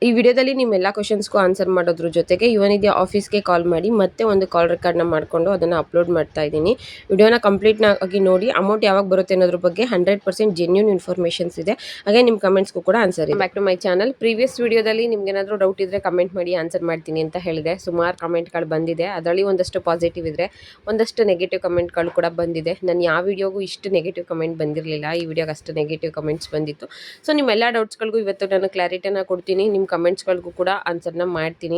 ಈ ವಿಡಿಯೋದಲ್ಲಿ ನಿಮ್ಮೆಲ್ಲ ಕ್ವಶನ್ಸ್ಗೂ ಆನ್ಸರ್ ಮಾಡೋದ್ರ ಜೊತೆಗೆ ಯುವನಿಧಿ ಆಫೀಸ್ಗೆ ಕಾಲ್ ಮಾಡಿ ಮತ್ತೆ ಒಂದು ಕಾಲ್ ರೆಕಾರ್ಡ್ನ ಮಾಡಿಕೊಂಡು ಅದನ್ನು ಅಪ್ಲೋಡ್ ಮಾಡ್ತಾ ಇದ್ದೀನಿ. ವಿಡಿಯೋನ ಕಂಪ್ಲೀಟ್ನಾಗಿ ನೋಡಿ ಅಮೌಂಟ್ ಯಾವಾಗ ಬರುತ್ತೆ ಅನ್ನೋದ್ರ ಬಗ್ಗೆ 100% ಜೆನ್ಯೂನ್ ಇನ್ಫಾರ್ಮೇಷನ್ಸ್ ಇದೆ. ಹಾಗೆ ನಿಮ್ಮ ಕಮೆಂಟ್ಸ್ಗೂ ಕೂಡ ಆನ್ಸರ್ ಇದೆ. Back to my channel. Previous ವಿಡಿಯೋದಲ್ಲಿ ನಿಮ್ಗೆ ಏನಾದರೂ ಡೌಟ್ ಇದ್ದರೆ ಕಮೆಂಟ್ ಮಾಡಿ ಆನ್ಸರ್ ಮಾಡ್ತೀನಿ ಅಂತ ಹೇಳಿದೆ. ಸುಮಾರು ಕಮೆಂಟ್ಗಳು ಬಂದಿದೆ. ಅದರಲ್ಲಿ ಒಂದಷ್ಟು ಪಾಸಿಟಿವ್ ಇದ್ದರೆ ಒಂದಷ್ಟು ನೆಗೆಟಿವ್ ಕಮೆಂಟ್ಗಳು ಕೂಡ ಬಂದಿದೆ. ನಾನು ಯಾವ ವಿಡಿಯೋಗೂ ಇಷ್ಟು ನೆಗೆಟಿವ್ ಕಮೆಂಟ್ ಬಂದಿರಲಿಲ್ಲ. ಈ ವಿಡಿಯೋಗೆ ಅಷ್ಟು ನೆಗೆಟಿವ್ ಕಮೆಂಟ್ಸ್ ಬಂದಿತ್ತು. ಸೊ ನಿಮ್ಮೆಲ್ಲ ಡೌಟ್ಸ್ಗಳಿಗೂ ಇವತ್ತು ನಾನು ಕ್ಲಾರಿಟಿನ ಕೊಡ್ತೀನಿ. ನಿಮ್ಮ ಕಮೆಂಟ್ಸ್ಗಳಿಗೂ ಕೂಡ ಆನ್ಸರ್ನ ಮಾಡ್ತೀನಿ.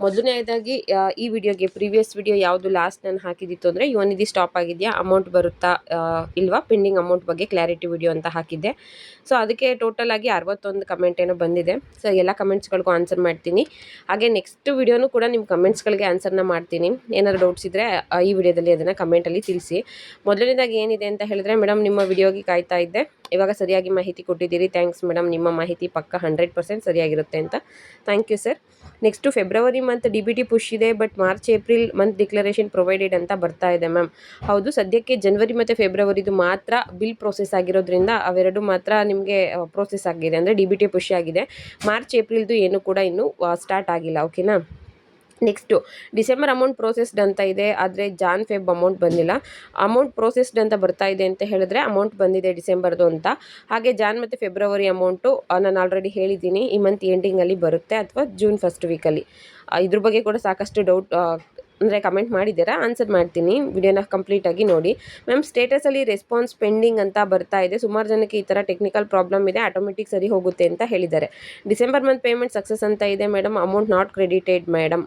ಮೊದಲನೇದಾಗಿ ಈ ವಿಡಿಯೋಗೆ ಪ್ರೀವಿಯಸ್ ವಿಡಿಯೋ ಯಾವುದು ಲಾಸ್ಟ್ ನಾನು ಹಾಕಿದ್ದಿತ್ತು ಅಂದರೆ ಯುವನಿಧಿ ಸ್ಟಾಪ್ ಆಗಿದೆಯಾ, ಅಮೌಂಟ್ ಬರುತ್ತಾ ಇಲ್ವಾ, ಪೆಂಡಿಂಗ್ ಅಮೌಂಟ್ ಬಗ್ಗೆ ಕ್ಲಾರಿಟಿ ವಿಡಿಯೋ ಅಂತ ಹಾಕಿದ್ದೆ. ಸೊ ಅದಕ್ಕೆ ಟೋಟಲ್ ಆಗಿ 61 ಕಮೆಂಟ್ ಏನೋ ಬಂದಿದೆ. ಸೊ ಎಲ್ಲ ಕಮೆಂಟ್ಸ್ಗಳಿಗೂ ಆನ್ಸರ್ ಮಾಡ್ತೀನಿ. ಹಾಗೆ ನೆಕ್ಸ್ಟ್ ವಿಡಿಯೋನೂ ಕೂಡ ನಿಮ್ಮ ಕಮೆಂಟ್ಸ್ಗಳಿಗೆ ಆನ್ಸರ್ನ ಮಾಡ್ತೀನಿ. ಏನಾದರೂ ಡೌಟ್ಸ್ ಇದ್ದರೆ ಈ ವಿಡಿಯೋದಲ್ಲಿ ಅದನ್ನು ಕಮೆಂಟಲ್ಲಿ ತಿಳಿಸಿ. ಮೊದಲನೇದಾಗಿ ಏನಿದೆ ಅಂತ ಹೇಳಿದ್ರೆ, ಮೇಡಮ್ ನಿಮ್ಮ ವಿಡಿಯೋಗೆ ಕಾಯ್ತಾ ಇದ್ದೆ, ಇವಾಗ ಸರಿಯಾಗಿ ಮಾಹಿತಿ ಕೊಟ್ಟಿದ್ದೀರಿ, ಥ್ಯಾಂಕ್ಸ್ ಮೇಡಮ್, ನಿಮ್ಮ ಮಾಹಿತಿ ಪಕ್ಕ 100% ಸರಿಯಾಗಿರುತ್ತೆ ಅಂತ. Thank you sir. Next February month DBT push ಇದೆ, but March April month declaration provided ಅಂತ ಬರ್ತಾ ಇದೆ ಮ್ಯಾಮ್. ಹೌದು, ಸದ್ಯಕ್ಕೆ ಜನವರಿ ಮತ್ತು ಫೆಬ್ರವರಿದು ಮಾತ್ರ ಬಿಲ್ ಪ್ರೋಸೆಸ್ ಆಗಿರೋದ್ರಿಂದ ಅವೆರಡು ಮಾತ್ರ ನಿಮಗೆ ಪ್ರೋಸೆಸ್ ಆಗಿದೆ, ಅಂದರೆ DBT ಪುಷ್ ಆಗಿದೆ. ಮಾರ್ಚ್ ಏಪ್ರಿಲ್ದು ಏನೂ ಕೂಡ ಇನ್ನೂ ಸ್ಟಾರ್ಟ್ ಆಗಿಲ್ಲ. ಓಕೆನಾ. ನೆಕ್ಸ್ಟು ಡಿಸೆಂಬರ್ ಅಮೌಂಟ್ ಪ್ರೋಸೆಸ್ಡ್ ಅಂತ ಇದೆ, ಆದರೆ ಜಾನ್ ಫೆಬ್ ಅಮೌಂಟ್ ಬಂದಿಲ್ಲ. ಅಮೌಂಟ್ ಪ್ರೋಸೆಸ್ಡ್ ಅಂತ ಬರ್ತಾ ಇದೆ ಅಂತ ಹೇಳಿದ್ರೆ ಅಮೌಂಟ್ ಬಂದಿದೆ ಡಿಸೆಂಬರ್ದು ಅಂತ. ಹಾಗೆ ಜಾನ್ ಮತ್ತು ಫೆಬ್ರವರಿ ಅಮೌಂಟು ನಾನು ಆಲ್ರೆಡಿ ಹೇಳಿದ್ದೀನಿ, ಈ ಮಂತ್ ಎಂಡಿಂಗಲ್ಲಿ ಬರುತ್ತೆ ಅಥವಾ ಜೂನ್ ಫಸ್ಟ್ ವೀಕಲ್ಲಿ. ಇದ್ರ ಬಗ್ಗೆ ಕೂಡ ಸಾಕಷ್ಟು ಡೌಟ್ ಅಂದರೆ ಕಮೆಂಟ್ ಮಾಡಿದ್ದೀರಾ, ಆನ್ಸರ್ ಮಾಡ್ತೀನಿ. ವಿಡಿಯೋನ ಕಂಪ್ಲೀಟಾಗಿ ನೋಡಿ. ಮ್ಯಾಮ್ ಸ್ಟೇಟಸಲ್ಲಿ ರೆಸ್ಪಾನ್ಸ್ ಪೆಂಡಿಂಗ್ ಅಂತ ಬರ್ತಾ ಇದೆ. ಸುಮಾರು ಜನಕ್ಕೆ ಈ ಥರ ಟೆಕ್ನಿಕಲ್ ಪ್ರಾಬ್ಲಮ್ ಇದೆ, ಆಟೋಮೆಟಿಕ್ ಸರಿ ಹೋಗುತ್ತೆ ಅಂತ ಹೇಳಿದ್ದಾರೆ. ಡಿಸೆಂಬರ್ ಮಂತ್ ಪೇಮೆಂಟ್ ಸಕ್ಸಸ್ ಅಂತ ಇದೆ madam, amount not credited madam.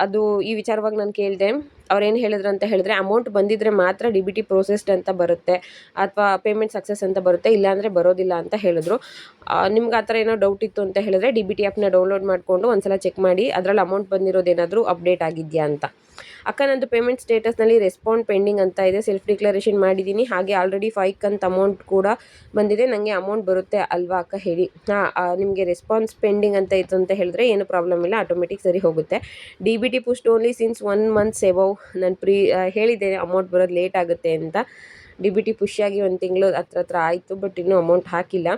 ಅದು ಈ ವಿಚಾರವಾಗಿ ನಾನು ಕೇಳಿದೆ. ಅವ್ರೇನು ಹೇಳಿದ್ರು ಅಂತ ಹೇಳಿದ್ರೆ, ಅಮೌಂಟ್ ಬಂದಿದ್ದರೆ ಮಾತ್ರ DBT ಪ್ರೋಸೆಸ್ಡ್ ಅಂತ ಬರುತ್ತೆ ಅಥವಾ ಪೇಮೆಂಟ್ ಸಕ್ಸಸ್ ಅಂತ ಬರುತ್ತೆ, ಇಲ್ಲಾಂದರೆ ಬರೋದಿಲ್ಲ ಅಂತ ಹೇಳಿದ್ರು. ನಿಮ್ಗೆ ಆ ಥರ ಏನೋ ಡೌಟ್ ಇತ್ತು ಅಂತ ಹೇಳಿದ್ರೆ DBT ಆ್ಯಪ್ನ ಡೌನ್ಲೋಡ್ ಮಾಡಿಕೊಂಡು ಒಂದ್ಸಲ ಚೆಕ್ ಮಾಡಿ, ಅದರಲ್ಲಿ ಅಮೌಂಟ್ ಬಂದಿರೋದೇನಾದರೂ ಅಪ್ಡೇಟ್ ಆಗಿದೆಯಾ ಅಂತ. ಅಕ್ಕ ನಂದು ಪೇಮೆಂಟ್ ಸ್ಟೇಟಸ್ನಲ್ಲಿ ರೆಸ್ಪಾಂಡ್ ಪೆಂಡಿಂಗ್ ಅಂತ ಇದೆ, ಸೆಲ್ಫ್ ಡಿಕ್ಲರೇಷನ್ ಮಾಡಿದ್ದೀನಿ, ಹಾಗೆ ಆಲ್ರೆಡಿ 5 ಕಂತ್ ಅಮೌಂಟ್ ಕೂಡ ಬಂದಿದೆ, ನನಗೆ ಅಮೌಂಟ್ ಬರುತ್ತೆ ಅಲ್ವಾ ಅಕ್ಕ ಹೇಳಿ. ನಿಮಗೆ ರೆಸ್ಪಾನ್ಸ್ ಪೆಂಡಿಂಗ್ ಅಂತ ಇತ್ತು ಅಂತ ಹೇಳಿದ್ರೆ ಏನು ಪ್ರಾಬ್ಲಮ್ ಇಲ್ಲ, ಆಟೋಮೆಟಿಕ್ ಸರಿ ಹೋಗುತ್ತೆ. DBT ಪುಸ್ಟ್ only since 1 months above. ನಾನು ಹೇಳಿದ್ದೇನೆ ಅಮೌಂಟ್ ಬರೋದು ಲೇಟ್ ಆಗುತ್ತೆ ಅಂತ. DBT ಪುಷ್ ಆಗಿ 1 ತಿಂಗಳು ಹತ್ರ ಆಯಿತು, ಬಟ್ ಇನ್ನೂ ಅಮೌಂಟ್ ಹಾಕಿಲ್ಲ,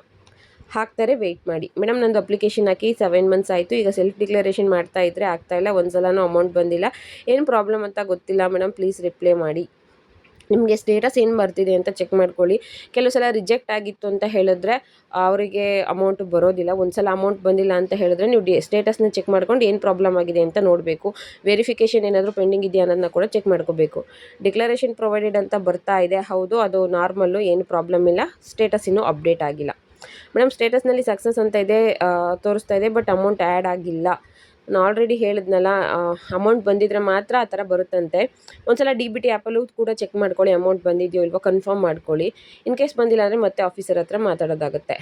ಹಾಕ್ತಾರೆ, ವೆಯ್ಟ್ ಮಾಡಿ. ಮೇಡಮ್ ನಂದು ಅಪ್ಲಿಕೇಶನ್ ಹಾಕಿ 7 ಮಂತ್ಸ್ ಆಯಿತು, ಈಗ ಸೆಲ್ಫ್ ಡಿಕ್ಲರೇಷನ್ ಮಾಡ್ತಾ ಇದ್ದರೆ ಆಗ್ತಾಯಿಲ್ಲ, ಒಂದು ಸಲನೂ ಅಮೌಂಟ್ ಬಂದಿಲ್ಲ, ಏನು ಪ್ರಾಬ್ಲಮ್ ಅಂತ ಗೊತ್ತಿಲ್ಲ ಮೇಡಮ್, ಪ್ಲೀಸ್ ರಿಪ್ಲೈ ಮಾಡಿ. ನಿಮಗೆ ಸ್ಟೇಟಸ್ ಏನು ಬರ್ತಿದೆ ಅಂತ ಚೆಕ್ ಮಾಡ್ಕೊಳ್ಳಿ. ಕೆಲವು ಸಲ ರಿಜೆಕ್ಟ್ ಆಗಿತ್ತು ಅಂತ ಹೇಳಿದ್ರೆ ಅವರಿಗೆ ಅಮೌಂಟ್ ಬರೋದಿಲ್ಲ. ಒಂದು ಸಲ ಅಮೌಂಟ್ ಬಂದಿಲ್ಲ ಅಂತ ಹೇಳಿದ್ರೆ ನೀವು ಸ್ಟೇಟಸ್ನ ಚೆಕ್ ಮಾಡ್ಕೊಂಡು ಏನು ಪ್ರಾಬ್ಲಮ್ ಆಗಿದೆ ಅಂತ ನೋಡಬೇಕು. ವೆರಿಫಿಕೇಷನ್ ಏನಾದರೂ ಪೆಂಡಿಂಗ್ ಇದೆಯಾ ಅನ್ನೋದನ್ನ ಕೂಡ ಚೆಕ್ ಮಾಡ್ಕೋಬೇಕು. ಡಿಕ್ಲರೇಷನ್ ಪ್ರೊವೈಡೆಡ್ ಅಂತ ಬರ್ತಾ ಇದೆ, ಹೌದು ಅದು ನಾರ್ಮಲ್ಲು, ಏನು ಪ್ರಾಬ್ಲಮ್ ಇಲ್ಲ, ಸ್ಟೇಟಸ್ ಇನ್ನೂ ಅಪ್ಡೇಟ್ ಆಗಿಲ್ಲ. ಮೇಡಮ್ ಸ್ಟೇಟಸ್ನಲ್ಲಿ ಸಕ್ಸಸ್ ಅಂತ ಇದೆ ತೋರಿಸ್ತಾ ಇದೆ, ಬಟ್ ಅಮೌಂಟ್ ಆ್ಯಡ್ ಆಗಿಲ್ಲ. ನಾನು ಆಲ್ರೆಡಿ ಹೇಳಿದ್ನಲ್ಲ, ಅಮೌಂಟ್ ಬಂದಿದ್ರೆ ಮಾತ್ರ ಆ ಥರ ಬರುತ್ತಂತೆ. ಒಂದ್ಸಲ DBT ಆ್ಯಪಲ್ಲೂ ಕೂಡ ಚೆಕ್ ಮಾಡ್ಕೊಳ್ಳಿ, ಅಮೌಂಟ್ ಬಂದಿದೆಯೋ ಇಲ್ವೋ ಕನ್ಫರ್ಮ್ ಮಾಡ್ಕೊಳ್ಳಿ. ಇನ್ ಕೇಸ್ ಬಂದಿಲ್ಲ ಅಂದರೆ ಮತ್ತೆ ಆಫೀಸರ್ ಹತ್ರ ಮಾತಾಡೋದಾಗುತ್ತೆ.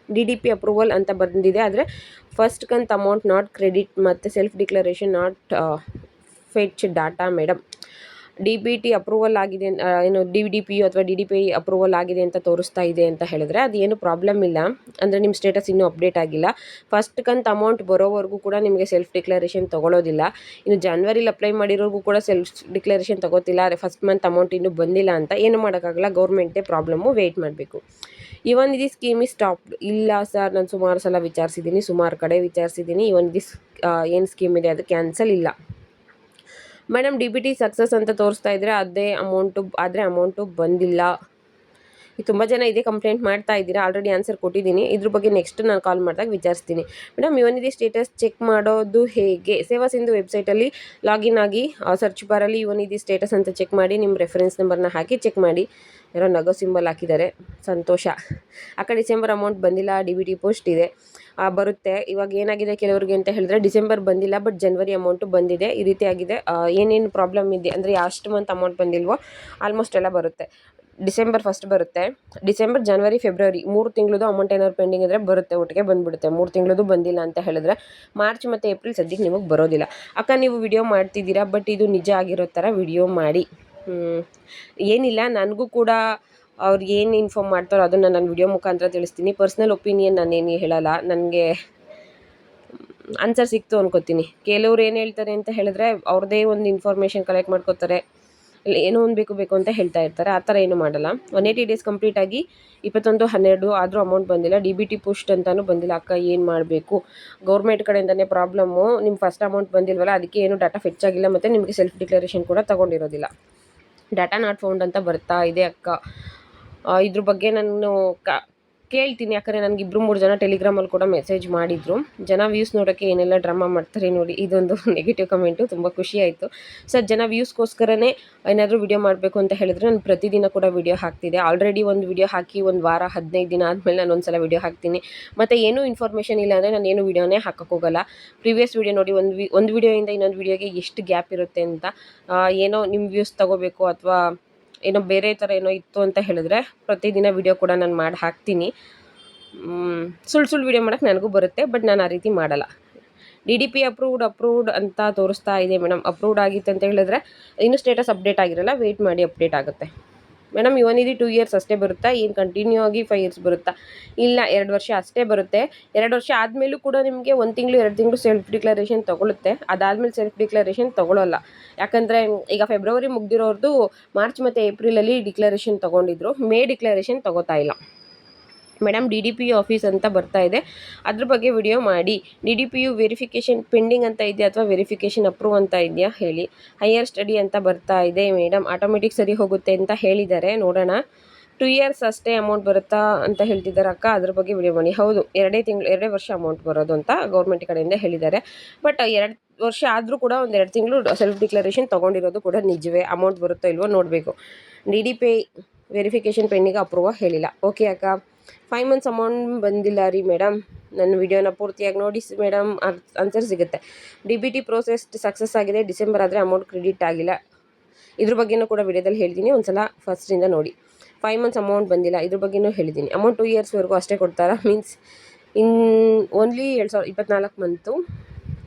DDP ಅಪ್ರೂವಲ್ ಅಂತ ಬಂದಿದೆ, ಆದರೆ ಫಸ್ಟ್ ಕಂತ್ ಅಮೌಂಟ್ ನಾಟ್ ಕ್ರೆಡಿಟ್ ಮತ್ತು self declaration not fetch data madam. DBT approval ಆಗಿದೆ, ಏನು DDP ಅಥವಾ DDP ಅಪ್ರೂವಲ್ ಆಗಿದೆ ಅಂತ ತೋರಿಸ್ತಾ ಇದೆ ಅಂತ ಹೇಳಿದ್ರೆ ಅದು ಏನು ಪ್ರಾಬ್ಲಮ್ ಇಲ್ಲ, ಅಂದರೆ ನಿಮ್ಮ ಸ್ಟೇಟಸ್ ಇನ್ನೂ ಅಪ್ಡೇಟ್ ಆಗಿಲ್ಲ. ಫಸ್ಟ್ ಕಂತ್ ಅಮೌಂಟ್ ಬರೋವರೆಗೂ ಕೂಡ ನಿಮಗೆ ಸೆಲ್ಫ್ ಡಿಕ್ಲರೇಷನ್ ತೊಗೊಳೋದಿಲ್ಲ. ಇನ್ನು ಜನವರಿಲಿ ಅಪ್ಲೈ ಮಾಡಿರೋರ್ಗೂ ಕೂಡ ಸೆಲ್ಫ್ ಡಿಕ್ಲರೇಷನ್ ತೊಗೋತಿಲ್ಲ, ಫಸ್ಟ್ ಮಂತ್ ಅಮೌಂಟ್ ಇನ್ನೂ ಬಂದಿಲ್ಲ ಅಂತ. ಏನು ಮಾಡೋಕ್ಕಾಗಲ್ಲ, ಗೌರ್ಮೆಂಟೇ ಪ್ರಾಬ್ಲಮ್ಮು, ವೆಯ್ಟ್ ಮಾಡಬೇಕು. Yuvanidhi scheme is stopped. ಇಲ್ಲ ಸರ್, ನಾನು ಸುಮಾರು ಸಲ ವಿಚಾರಿಸಿದ್ದೀನಿ, ಸುಮಾರು ಕಡೆ ವಿಚಾರಿಸಿದ್ದೀನಿ, ಯುವನಿಧಿ ಏನು ಸ್ಕೀಮ್ ಇದೆ ಅದು ಕ್ಯಾನ್ಸಲ್ ಇಲ್ಲ. ಮೇಡಮ್ DBT ಸಕ್ಸಸ್ ಅಂತ ತೋರಿಸ್ತಾ ಇದ್ದರೆ ಆದರೆ ಅಮೌಂಟು ಬಂದಿಲ್ಲ. ತುಂಬ ಜನ ಇದೇ ಕಂಪ್ಲೇಂಟ್ ಮಾಡ್ತಾ ಇದ್ದೀರಾ, ಆಲ್ರೆಡಿ ಆನ್ಸರ್ ಕೊಟ್ಟಿದ್ದೀನಿ. ಇದ್ರ ಬಗ್ಗೆ ನೆಕ್ಸ್ಟ್ ನಾನು ಕಾಲ್ ಮಾಡಿದಾಗ ವಿಚಾರಿಸ್ತೀನಿ. ಮೇಡಮ್ ಯುವನಿಧಿ ಸ್ಟೇಟಸ್ ಚೆಕ್ ಮಾಡೋದು ಹೇಗೆ? ಸೇವಾ ಸಿಂಧು ವೆಬ್ಸೈಟಲ್ಲಿ ಲಾಗಿನ್ ಆಗಿ ಸರ್ಚ್ ಬಾರಲ್ಲಿ ಯುವನಿಧಿ ಸ್ಟೇಟಸ್ ಅಂತ ಚೆಕ್ ಮಾಡಿ, ನಿಮ್ಮ ರೆಫರೆನ್ಸ್ ನಂಬರ್ನ ಹಾಕಿ ಚೆಕ್ ಮಾಡಿ. ಯಾರೋ ನಗೋ ಸಿಂಬಲ್ ಹಾಕಿದ್ದಾರೆ, ಸಂತೋಷ. ಡಿಸೆಂಬರ್ ಅಮೌಂಟ್ ಬಂದಿಲ್ಲ, DBT ಪೋಸ್ಟ್ ಇದೆ, ಬರುತ್ತೆ. ಇವಾಗ ಏನಾಗಿದೆ ಕೆಲವ್ರಿಗೆ ಅಂತ ಹೇಳಿದ್ರೆ ಡಿಸೆಂಬರ್ ಬಂದಿಲ್ಲ, ಬಟ್ ಜನವರಿ ಅಮೌಂಟು ಬಂದಿದೆ. ಈ ರೀತಿ ಆಗಿದೆ. ಏನೇನು ಪ್ರಾಬ್ಲಮ್ ಇದೆ ಅಂದರೆ ಎಷ್ಟು ಮಂತ್ ಅಮೌಂಟ್ ಬಂದಿಲ್ವೋ ಆಲ್ಮೋಸ್ಟ್ ಎಲ್ಲ ಬರುತ್ತೆ. ಡಿಸೆಂಬರ್ ಫಸ್ಟ್ ಬರುತ್ತೆ, ಡಿಸೆಂಬರ್, ಜನವರಿ, ಫೆಬ್ರವರಿ 3 ತಿಂಗಳದು ಅಮೌಂಟ್ ಏನಾದ್ರು ಪೆಂಡಿಂಗ್ ಇದ್ದರೆ ಬರುತ್ತೆ, ಒಟ್ಟಿಗೆ ಬಂದುಬಿಡುತ್ತೆ. 3 ತಿಂಗಳದು ಬಂದಿಲ್ಲ ಅಂತ ಹೇಳಿದ್ರೆ ಮಾರ್ಚ್ ಮತ್ತು ಏಪ್ರಿಲ್ ಸದ್ಯಕ್ಕೆ ನಿಮಗೆ ಬರೋದಿಲ್ಲ. ಅಕ್ಕ ನೀವು ವಿಡಿಯೋ ಮಾಡ್ತಿದ್ದೀರಾ, ಬಟ್ ಇದು ನಿಜ ಆಗಿರೋ ಥರ ವಿಡಿಯೋ ಮಾಡಿ. ಏನಿಲ್ಲ, ನನಗೂ ಕೂಡ ಅವ್ರು ಏನು ಇನ್ಫಾರ್ಮ್ ಮಾಡ್ತಾರೋ ಅದನ್ನು ನಾನು ವಿಡಿಯೋ ಮುಖಾಂತರ ತಿಳಿಸ್ತೀನಿ. ಪರ್ಸ್ನಲ್ ಒಪಿನಿಯನ್ ನಾನೇನು ಹೇಳಲ್ಲ, ನನಗೆ ಆನ್ಸರ್ ಸಿಕ್ತು ಅನ್ಕೋತೀನಿ. ಕೆಲವ್ರು ಏನು ಹೇಳ್ತಾರೆ ಅಂತ ಹೇಳಿದ್ರೆ ಅವ್ರದ್ದೇ ಒಂದು ಇನ್ಫಾರ್ಮೇಷನ್ ಕಲೆಕ್ಟ್ ಮಾಡ್ಕೋತಾರೆ, ಇಲ್ಲ ಏನೋ ಒಂದು ಬೇಕು ಅಂತ ಹೇಳ್ತಾ ಇರ್ತಾರೆ. ಆ ಥರ ಏನು ಮಾಡಲ್ಲ. 180 ಡೇಸ್ ಕಂಪ್ಲೀಟ್ ಆಗಿ 21/12 ಆದರೂ ಅಮೌಂಟ್ ಬಂದಿಲ್ಲ. DBT ಪುಷ್ಟ್ ಅಂತಾನೂ ಬಂದಿಲ್ಲ. ಅಕ್ಕ ಏನು ಮಾಡಬೇಕು? ಗೌರ್ಮೆಂಟ್ ಕಡೆಯಿಂದನೇ ಪ್ರಾಬ್ಲಮ್ಮು. ನಿಮ್ಮ ಫಸ್ಟ್ ಅಮೌಂಟ್ ಬಂದಿಲ್ವಲ್ಲ, ಅದಕ್ಕೆ ಏನು ಡಾಟಾ ಫೆಚ್ ಆಗಿಲ್ಲ, ಮತ್ತು ನಿಮಗೆ ಸೆಲ್ಫ್ ಡಿಕ್ಲರೇಷನ್ ಕೂಡ ತೊಗೊಂಡಿರೋದಿಲ್ಲ. ಡಾಟಾ ನಾಟ್ ಫೌಂಡ್ ಅಂತ ಬರ್ತಾ ಇದೆ ಅಕ್ಕ. ಇದ್ರ ಬಗ್ಗೆ ನಾನು ಕೇಳ್ತೀನಿ. ಯಾಕಂದರೆ ನನಗೆ 2-3 ಜನ ಟೆಲಿಗ್ರಾಮಲ್ಲಿ ಕೂಡ ಮೆಸೇಜ್ ಮಾಡಿದರು. ಜನ ವ್ಯೂಸ್ ನೋಡೋಕ್ಕೆ ಏನೆಲ್ಲ ಡ್ರಾಮಾ ಮಾಡ್ತಾರೆ ನೋಡಿ. ಇದೊಂದು ನೆಗೆಟಿವ್ ಕಮೆಂಟು, ತುಂಬ ಖುಷಿ ಆಯಿತು. ಸರ್, ಜನ ವ್ಯೂಸ್ಗೋಸ್ಕರನೇ ಏನಾದರೂ ವಿಡಿಯೋ ಮಾಡಬೇಕು ಅಂತ ಹೇಳಿದ್ರೆ ನಾನು ಪ್ರತಿದಿನ ಕೂಡ ವಿಡಿಯೋ ಹಾಕ್ತಿದ್ದೆ. ಆಲ್ರೆಡಿ ಒಂದು ವಿಡಿಯೋ ಹಾಕಿ 1 ವಾರ 15 ದಿನ ಆದಮೇಲೆ ನಾನು ಒಂದು ಸಲ ವಿಡಿಯೋ ಹಾಕ್ತೀನಿ. ಮತ್ತು ಏನೂ ಇನ್ಫಾರ್ಮೇಷನ್ ಇಲ್ಲ ಅಂದರೆ ನಾನು ಏನು ವಿಡಿಯೋನೇ ಹಾಕೋಕ್ಕೋಗಲ್ಲ. ಪ್ರೀವಿಯಸ್ ವಿಡಿಯೋ ನೋಡಿ, ಒಂದು ವಿಡಿಯೋಯಿಂದ ಇನ್ನೊಂದು ವಿಡಿಯೋಗೆ ಎಷ್ಟು ಗ್ಯಾಪ್ ಇರುತ್ತೆ ಅಂತ. ಏನೋ ನಿಮ್ಮ ವ್ಯೂಸ್ ತೊಗೋಬೇಕು ಅಥವಾ ಏನೋ ಬೇರೆ ಥರ ಏನೋ ಇತ್ತು ಅಂತ ಹೇಳಿದ್ರೆ ಪ್ರತಿದಿನ ವಿಡಿಯೋ ಕೂಡ ನಾನು ಮಾಡಿ ಹಾಕ್ತೀನಿ. ಸುಳ್ಳು ವಿಡಿಯೋ ಮಾಡೋಕ್ಕೆ ನನಗೂ ಬರುತ್ತೆ, ಬಟ್ ನಾನು ಆ ರೀತಿ ಮಾಡಲ್ಲ. DDP ಅಪ್ರೂವ್ಡ್ ಅಂತ ತೋರಿಸ್ತಾ ಇದೆ ಮೇಡಮ್. ಅಪ್ರೂವ್ಡ್ ಆಗಿತ್ತು ಅಂತ ಹೇಳಿದ್ರೆ ಇನ್ನೂ ಸ್ಟೇಟಸ್ ಅಪ್ಡೇಟ್ ಆಗಿರಲ್ಲ, ವೆಯ್ಟ್ ಮಾಡಿ, ಅಪ್ಡೇಟ್ ಆಗುತ್ತೆ. ಮೇಡಮ್, ಯುವನಿಧಿ 2 ಇಯರ್ಸ್ ಅಷ್ಟೇ ಬರುತ್ತಾ? ಏನು ಕಂಟಿನ್ಯೂ ಆಗಿ 5 ಇಯರ್ಸ್ ಬರುತ್ತಾ? ಇಲ್ಲ, 2 ವರ್ಷ ಅಷ್ಟೇ ಬರುತ್ತೆ. 2 ವರ್ಷ ಆದಮೇಲೂ ಕೂಡ ನಿಮಗೆ 1 ತಿಂಗಳು 2 ತಿಂಗಳು ಸೆಲ್ಫ್ ಡಿಕ್ಲರೇಷನ್ ತೊಗೊಳುತ್ತೆ. ಅದಾದಮೇಲೆ ಸೆಲ್ಫ್ ಡಿಕ್ಲರೇಷನ್ ತೊಗೊಳ್ಳಲ್ಲ. ಯಾಕಂದರೆ ಈಗ ಫೆಬ್ರವರಿ ಮುಗ್ದಿರೋರ್ದು ಮಾರ್ಚ್ ಮತ್ತು ಏಪ್ರಿಲಲ್ಲಿ ಡಿಕ್ಲರೇಷನ್ ತೊಗೊಂಡಿದ್ರು. ಮೇ ಡಿಕ್ಲರೇಷನ್ ತೊಗೋತಾ ಇಲ್ಲ. ಮೇಡಮ್, DDP ಆಫೀಸ್ ಅಂತ ಬರ್ತಾ ಇದೆ, ಅದ್ರ ಬಗ್ಗೆ ವಿಡಿಯೋ ಮಾಡಿ. DDPU ವೆರಿಫಿಕೇಷನ್ ಪೆಂಡಿಂಗ್ ಅಂತ ಇದೆಯಾ ಅಥವಾ ವೆರಿಫಿಕೇಷನ್ ಅಪ್ರೂವ್ ಅಂತ ಇದೆಯಾ ಹೇಳಿ. ಹೈಯರ್ ಸ್ಟಡಿ ಅಂತ ಬರ್ತಾ ಇದೆ ಮೇಡಮ್, ಆಟೋಮೆಟಿಕ್ ಸರಿ ಹೋಗುತ್ತೆ ಅಂತ ಹೇಳಿದ್ದಾರೆ. ನೋಡೋಣ. 2 ಇಯರ್ಸ್ ಅಷ್ಟೇ ಅಮೌಂಟ್ ಬರುತ್ತಾ ಅಂತ ಹೇಳ್ತಿದ್ದಾರೆ ಅಕ್ಕ, ಅದ್ರ ಬಗ್ಗೆ ವಿಡಿಯೋ ಮಾಡಿ. ಹೌದು, 2 ವರ್ಷ ಅಮೌಂಟ್ ಬರೋದು ಅಂತ ಗೌರ್ಮೆಂಟ್ ಕಡೆಯಿಂದ ಹೇಳಿದ್ದಾರೆ. ಬಟ್ 2 ವರ್ಷ ಆದರೂ ಕೂಡ 1-2 ತಿಂಗಳು ಸೆಲ್ಫ್ ಡಿಕ್ಲರೇಷನ್ ತೊಗೊಂಡಿರೋದು ಕೂಡ ನಿಜವೇ. ಅಮೌಂಟ್ ಬರುತ್ತೋ ಇಲ್ವೋ ನೋಡಬೇಕು. DDP ವೆರಿಫಿಕೇಷನ್ ಪೆಂಡಿಂಗ್ ಅಪ್ರೂವ್ ಹೇಳಿಲ್ಲ. ಓಕೆ ಅಕ್ಕ. 5 ಮಂತ್ಸ್ ಅಮೌಂಟ್ ಬಂದಿಲ್ಲ ರೀ ಮೇಡಮ್. ನನ್ನ ವಿಡಿಯೋನ ಪೂರ್ತಿಯಾಗಿ ನೋಡಿ ಮೇಡಮ್, ಆನ್ಸರ್ ಸಿಗುತ್ತೆ. DBT ಪ್ರೋಸೆಸ್ ಸಕ್ಸಸ್ ಆಗಿದೆ, ಡಿಸೆಂಬರ್ ಆದರೆ ಅಮೌಂಟ್ ಕ್ರೆಡಿಟ್ ಆಗಿಲ್ಲ. ಇದ್ರ ಬಗ್ಗೆನೂ ಕೂಡ ವಿಡಿಯೋದಲ್ಲಿ ಹೇಳ್ತೀನಿ, ಒಂದ್ಸಲ ಫಸ್ಟಿಂದ ನೋಡಿ. 5 ಮಂತ್ಸ್ ಅಮೌಂಟ್ ಬಂದಿಲ್ಲ, ಇದ್ರ ಬಗ್ಗೆನೂ ಹೇಳಿದ್ದೀನಿ. ಅಮೌಂಟ್ 2 ಇಯರ್ಸ್ವರೆಗೂ ಅಷ್ಟೇ ಕೊಡ್ತಾರಾ? Means only 2024 month.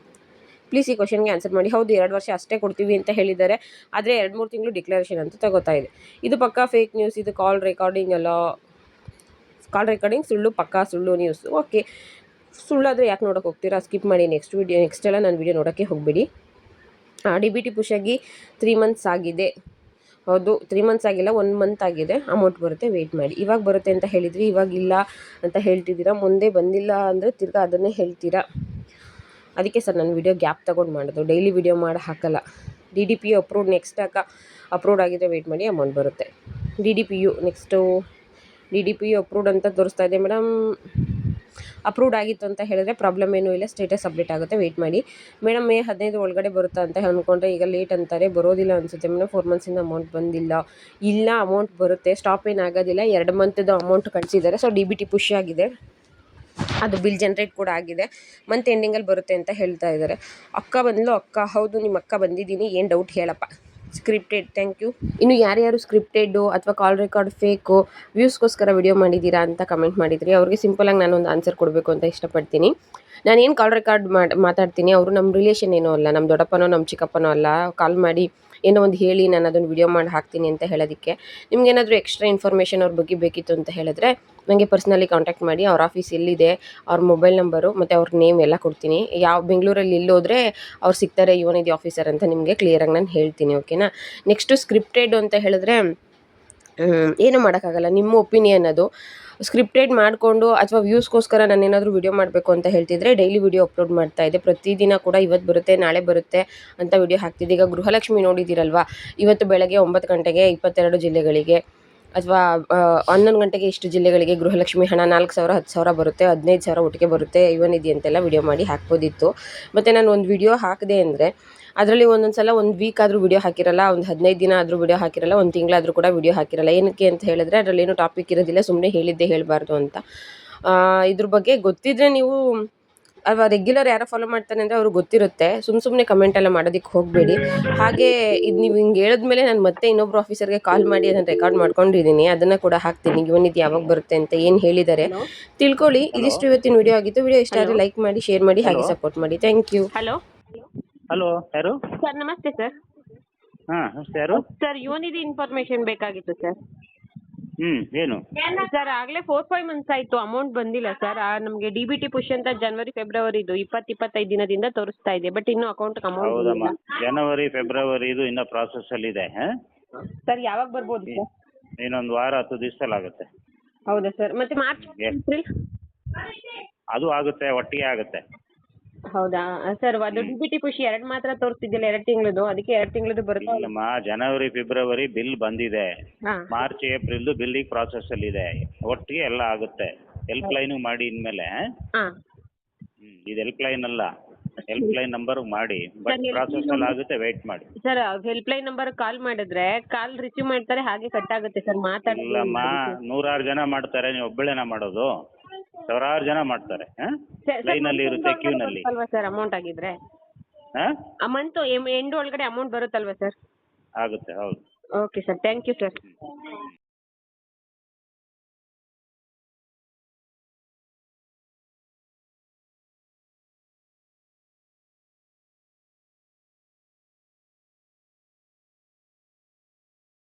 ಪ್ಲೀಸ್ ಈ ಕ್ವಶನ್ಗೆ ಆನ್ಸರ್ ಮಾಡಿ. ಹೌದು, 2 ವರ್ಷ ಅಷ್ಟೇ ಕೊಡ್ತೀವಿ ಅಂತ ಹೇಳಿದ್ದಾರೆ, ಆದರೆ 2-3 ತಿಂಗಳು ಡಿಕ್ಲರೇಷನ್ ಅಂತ ತಗೋತಾ ಇದೆ. ಇದು ಪಕ್ಕಾ ಫೇಕ್ ನ್ಯೂಸ್. ಇದು ಕಾಲ್ ರೆಕಾರ್ಡಿಂಗ್ ಸುಳ್ಳು, ಪಕ್ಕಾ ಸುಳ್ಳು ನ್ಯೂಸ್. ಓಕೆ, ಸುಳ್ಳಾದರೆ ಯಾಕೆ ನೋಡೋಕೆ ಹೋಗ್ತೀರಾ? ಸ್ಕಿಪ್ ಮಾಡಿ. ನೆಕ್ಸ್ಟ್ ಎಲ್ಲ ನಾನು ವಿಡಿಯೋ ನೋಡೋಕ್ಕೆ ಹೋಗಬೇಡಿ. DBT ಪುಷ್ ಆಗಿ 3 ಮಂತ್ಸ್ ಆಗಿದೆ. ಹೌದು, 3 ಮಂತ್ಸ್ ಆಗಿಲ್ಲ, 1 ಮಂತ್ ಆಗಿದೆ. ಅಮೌಂಟ್ ಬರುತ್ತೆ, ವೆಯ್ಟ್ ಮಾಡಿ. ಇವಾಗ ಬರುತ್ತೆ ಅಂತ ಹೇಳಿದ್ರಿ, ಇವಾಗ ಇಲ್ಲ ಅಂತ ಹೇಳ್ತಿದ್ದೀರಾ. ಮುಂದೆ ಬಂದಿಲ್ಲ ಅಂದರೆ ತಿರ್ಗಾ ಅದನ್ನೇ ಹೇಳ್ತೀರಾ. ಅದಕ್ಕೆ ಸರ್ ನಾನು ವಿಡಿಯೋ ಗ್ಯಾಪ್ ತೊಗೊಂಡು ಮಾಡೋದು, ಡೈಲಿ ವಿಡಿಯೋ ಮಾಡಿ ಹಾಕಲ್ಲ. DDPU ಅಪ್ರೂವ್ಡ್ ನೆಕ್ಸ್ಟ್ ಅಪ್ರೂವ್ಡ್ ಆಗಿದೆ, ವೆಯ್ಟ್ ಮಾಡಿ, ಅಮೌಂಟ್ ಬರುತ್ತೆ. DDPU ನೆಕ್ಸ್ಟು DDPU ಅಪ್ರೂವ್ಡ್ ಅಂತ ತೋರಿಸ್ತಾ ಇದೆ ಮೇಡಮ್. ಅಪ್ರೂವ್ಡ್ ಆಗಿತ್ತು ಅಂತ ಹೇಳಿದ್ರೆ ಪ್ರಾಬ್ಲಮ್ ಏನೂ ಇಲ್ಲ, ಸ್ಟೇಟಸ್ ಅಪ್ಡೇಟ್ ಆಗುತ್ತೆ, ವೆಯ್ಟ್ ಮಾಡಿ. ಮೇಡಮ್, ಮೇ 15 ಒಳಗಡೆ ಬರುತ್ತಾ ಅಂತ ಅಂದ್ಕೊಂಡ್ರೆ ಈಗ ಲೇಟ್ ಅಂತಾರೆ, ಬರೋದಿಲ್ಲ ಅನಿಸುತ್ತೆ ಮೇಡಮ್. 4 ಮಂತ್ಸಿಂದ ಅಮೌಂಟ್ ಬಂದಿಲ್ಲ. ಇಲ್ಲ, ಅಮೌಂಟ್ ಬರುತ್ತೆ, ಸ್ಟಾಪ್ ಏನಾಗೋದಿಲ್ಲ. 2 ಮಂತ್ದು ಅಮೌಂಟ್ ಕಳಿಸಿದ್ದಾರೆ. ಸೊ DBT ಪುಷ್ ಆಗಿದೆ, ಅದು ಬಿಲ್ ಜನ್ರೇಟ್ ಕೂಡ ಆಗಿದೆ. ಮಂತ್ ಎಂಡಿಂಗಲ್ಲಿ ಬರುತ್ತೆ ಅಂತ ಹೇಳ್ತಾ ಇದ್ದಾರೆ. ಅಕ್ಕ ಬಂದ್ಲು. ಅಕ್ಕ, ಹೌದು, ನಿಮ್ಮ ಅಕ್ಕ ಬಂದಿದ್ದೀನಿ, ಏನು ಡೌಟ್ ಹೇಳಪ್ಪ. Scripted, thank you. ಇನ್ನು ಯಾರ್ಯಾರು ಸ್ಕ್ರಿಪ್ಟೆಡ್ಡು ಅಥವಾ ಕಾಲ್ ರೆಕಾರ್ಡ್ ಫೇಕು ವ್ಯೂಸ್ಗೋಸ್ಕರ ವಿಡಿಯೋ ಮಾಡಿದ್ದೀರಾ ಅಂತ ಕಮೆಂಟ್ ಮಾಡಿದ್ರಿ, ಅವ್ರಿಗೆ ಸಿಂಪಲಾಗಿ ನಾನೊಂದು ಆನ್ಸರ್ ಕೊಡಬೇಕು ಅಂತ ಇಷ್ಟಪಡ್ತೀನಿ. ನಾನೇನು ಕಾಲ್ ರೆಕಾರ್ಡ್ ಮಾತಾಡ್ತೀನಿ, ಅವರು ನಮ್ಮ ರಿಲೇಷನ್ ಏನೂ ಅಲ್ಲ, ನಮ್ಮ ದೊಡ್ಡಪ್ಪನೋ ನಮ್ಮ ಚಿಕ್ಕಪ್ಪನೋ ಅಲ್ಲ. ಕಾಲ್ ಮಾಡಿ ಏನೋ ಒಂದು ಹೇಳಿ ನಾನು ಅದನ್ನು ವಿಡಿಯೋ ಮಾಡಿ ಹಾಕ್ತೀನಿ ಅಂತ ಹೇಳೋದಕ್ಕೆ. ನಿಮ್ಗೇನಾದರೂ ಎಕ್ಸ್ಟ್ರಾ ಇನ್ಫಾರ್ಮೇಷನ್ ಅವ್ರ ಬಗ್ಗೆ ಬೇಕಿತ್ತು ಅಂತ ಹೇಳಿದ್ರೆ ನನಗೆ ಪರ್ಸ್ನಲಿ ಕಾಂಟ್ಯಾಕ್ಟ್ ಮಾಡಿ. ಅವ್ರ ಆಫೀಸ್ ಎಲ್ಲಿದೆ, ಅವ್ರ ಮೊಬೈಲ್ ನಂಬರು ಮತ್ತು ಅವ್ರ ನೇಮ್ ಎಲ್ಲ ಕೊಡ್ತೀನಿ. ಬೆಂಗಳೂರಲ್ಲಿ ಎಲ್ಲೋದ್ರೆ ಅವ್ರು ಸಿಗ್ತಾರೆ, ಯುವನಿಧಿ ಆಫೀಸರ್ ಅಂತ ನಿಮಗೆ ಕ್ಲಿಯರಾಗಿ ನಾನು ಹೇಳ್ತೀನಿ. ಓಕೆನಾ. ನೆಕ್ಸ್ಟು ಸ್ಕ್ರಿಪ್ಟೆಡ್ ಅಂತ ಹೇಳಿದ್ರೆ ಏನೂ ಮಾಡೋಕ್ಕಾಗಲ್ಲ, ನಿಮ್ಮ ಒಪಿನಿಯನ್ ಅದು. ಸ್ಕ್ರಿಪ್ಟೆಡ್ ಮಾಡಿಕೊಂಡು ಅಥವಾ ವ್ಯೂಸ್ಗೋಸ್ಕರ ನಾನೇನಾದರೂ ವಿಡಿಯೋ ಮಾಡಬೇಕು ಅಂತ ಹೇಳ್ತಿದ್ರೆ ಡೈಲಿ ವಿಡಿಯೋ ಅಪ್ಲೋಡ್ ಮಾಡ್ತಾ ಇದೆ. ಪ್ರತಿದಿನ ಕೂಡ ಇವತ್ತು ಬರುತ್ತೆ, ನಾಳೆ ಬರುತ್ತೆ ಅಂತ ವಿಡಿಯೋ ಹಾಕ್ತಿದ್ದೆ. ಈಗ ಗೃಹಲಕ್ಷ್ಮಿ ನೋಡಿದ್ದೀರಲ್ವಾ, ಇವತ್ತು ಬೆಳಗ್ಗೆ 9 ಗಂಟೆಗೆ 22 ಜಿಲ್ಲೆಗಳಿಗೆ ಅಥವಾ 11 ಗಂಟೆಗೆ ಇಷ್ಟು ಜಿಲ್ಲೆಗಳಿಗೆ ಗೃಹಲಕ್ಷ್ಮಿ ಹಣ 4,000 10,000 ಬರುತ್ತೆ, 15,000 ಒಟ್ಟಿಗೆ ಬರುತ್ತೆ, ಯುವನಿಧಿ ಅಂತೆಲ್ಲ ವಿಡಿಯೋ ಮಾಡಿ ಹಾಕ್ಬೋದಿತ್ತು. ಮತ್ತು ನಾನು ಒಂದು ವಿಡಿಯೋ ಹಾಕಿದೆ ಅಂದರೆ ಅದರಲ್ಲಿ ಒಂದೊಂದು ಸಲ 1 ವೀಕ್ ಆದರೂ ವಿಡಿಯೋ ಹಾಕಿರಲ್ಲ, ಒಂದು 15 ದಿನ ಆದರೂ ವಿಡಿಯೋ ಹಾಕಿರಲ್ಲ, 1 ತಿಂಗಳಾದರೂ ಕೂಡ ವಿಡಿಯೋ ಹಾಕಿರಲ್ಲ. ಏನಕ್ಕೆ ಅಂತ ಹೇಳಿದ್ರೆ ಅದರಲ್ಲೇನು ಟಾಪಿಕ್ ಇರೋದಿಲ್ಲ, ಸುಮ್ಮನೆ ಹೇಳಿದ್ದೆ ಹೇಳಬಾರ್ದು ಅಂತ. ಇದ್ರ ಬಗ್ಗೆ ಗೊತ್ತಿದ್ದರೆ ನೀವು ಅಥವಾ ರೆಗ್ಯುಲರ್ ಯಾರೋ ಫಾಲೋ ಮಾಡ್ತಾನೆ ಅಂದರೆ ಅವ್ರಿಗೆ ಗೊತ್ತಿರುತ್ತೆ. ಸುಮ್ಮನೆ ಕಮೆಂಟ್ ಎಲ್ಲ ಮಾಡೋದಕ್ಕೆ ಹೋಗಬೇಡಿ. ಹಾಗೆ ಇದು ನೀವು ಹಿಂಗೆ ಹೇಳಿದ್ಮೇಲೆ ನಾನು ಮತ್ತೆ ಇನ್ನೊಬ್ರು ಆಫೀಸರ್ಗೆ ಕಾಲ್ ಮಾಡಿ ಅದನ್ನು ರೆಕಾರ್ಡ್ ಮಾಡ್ಕೊಂಡಿದ್ದೀನಿ, ಅದನ್ನು ಕೂಡ ಹಾಕ್ತೀನಿ. ಯುವನಿಧಿ ಯಾವಾಗ ಬರುತ್ತೆ ಅಂತ ಏನು ಹೇಳಿದ್ದಾರೆ ತಿಳ್ಕೊಳ್ಳಿ. ಇದಿಷ್ಟು ಇವತ್ತಿನ ವಿಡಿಯೋ ಆಗಿತ್ತು. ವಿಡಿಯೋ ಇಷ್ಟ ಆದರೆ ಲೈಕ್ ಮಾಡಿ, ಶೇರ್ ಮಾಡಿ, ಹಾಗೆ ಸಪೋರ್ಟ್ ಮಾಡಿ. Thank you. ಹಲೋ, ಯಾರು? ಸರ್ ನಮಸ್ತೆ ಸರ್. ಯಾರು ಸರ್, ಯುವನಿಧಿ ಇನ್ಫಾರ್ಮೇಶನ್ ಬೇಕಾಗಿತ್ತು ಸರ್. ಏನು ಸರ್, ಆಗಲೇ 4-5 ಮಂತ್ಸ್ ಆಯಿತು, ಅಮೌಂಟ್ ಬಂದಿಲ್ಲ ಸರ್. ನಮಗೆ DBT ಪುಷ್ ಅಂತ ಜನವರಿ ಫೆಬ್ರವರಿದು 20-25 ದಿನದಿಂದ ತೋರಿಸ್ತಾ ಇದೆ, ಬಟ್ ಇನ್ನೂ ಅಕೌಂಟ್ಗೆ ಅಮೌಂಟ್ ಹೌದಮ್ಮ, ಜನವರಿ ಫೆಬ್ರವರಿ ಇದು ಇನ್ನೂ ಪ್ರಾಸೆಸ್ ಅಲ್ಲಿ ಇದೆ. ಸರ್ ಯಾವಾಗ ಬರ್ಬೋದು ಸರ್? ಇನ್ನೊಂದು ವಾರ 10 ದಿವಸದಲ್ಲಿ ಆಗುತ್ತೆ. ಹೌದಾ ಸರ್? ಮತ್ತೆ ಮಾರ್ಚ್ ಏಪ್ರಿಲ್? ಅದು ಆಗುತ್ತೆ, ಒಟ್ಟಿಗೆ ಆಗುತ್ತೆ. ಹೌದಾ ಸರ್? ಅದು ಡಿ ಬಿ ಟಿ ಖುಷಿ 2 ಮಾತ್ರ ತೋರಿಸ್ತಿದ್ದಿಲ್ಲ, 2 ತಿಂಗಳದು, ಅದಕ್ಕೆ 2 ತಿಂಗಳದು ಬರುತ್ತಾ? ಇಲ್ಲಮ್ಮ, ಜನವರಿ ಫೆಬ್ರವರಿ ಬಿಲ್ ಬಂದಿದೆ. ಹಾಂ ಮಾರ್ಚ್ ಏಪ್ರಿಲ್ದು ಬಿಲ್ಲಿಂಗ್ ಪ್ರಾಸೆಸ್ ಅಲ್ಲಿ ಇದೆ. ಒಟ್ಟಿಗೆ ಎಲ್ಲ ಆಗುತ್ತೆ. ಹೆಲ್ಪ್ ಲೈನ್ ಮಾಡಿ ಇನ್ಮೇಲೆ. ಹಾಂ ಇದು ಹೆಲ್ಪ್ ಲೈನ್ ಅಲ್ಲ, ಹೆಲ್ಪ್ ಲೈನ್ ನಂಬರ್ ಮಾಡಿ, ಬಟ್ ಪ್ರಾಸೆಸ್ ಅಲ್ಲಿ ಆಗುತ್ತೆ, ವೇಟ್ ಮಾಡಿ. Sir help line number call ಮಾಡಿದ್ರೆ ಕಾಲ್ ರಿಸೀವ್ ಮಾಡ್ತಾರೆ, ಹಾಗೆ ಕಟ್ ಆಗುತ್ತೆ ಸರ್. ಇಲ್ಲಮ್ಮ, 100 ಜನ ಮಾಡ್ತಾರೆ, ನೀವು ಒಬ್ಬಳೇನ ಮಾಡೋದು? ಸಾವಿರಾರು ಜನ ಮಾಡ್ತಾರೆ. ಲೈನಲ್ಲಿ ಇರುತ್ತೆ, ಕ್ಯೂನಲ್ಲಿ. ಅಲ್ವಾ ಸರ್ ಅಮೌಂಟ್ ಆಗಿದ್ರೆ? ಮಂತ್ ಎಂಡ್ ಒಳಗಡೆ ಅಮೌಂಟ್ ಬರುತ್ತಲ್ವಾ ಸರ್? ಆಗುತ್ತೆ, ಹೌದು. Okay sir, thank you sir.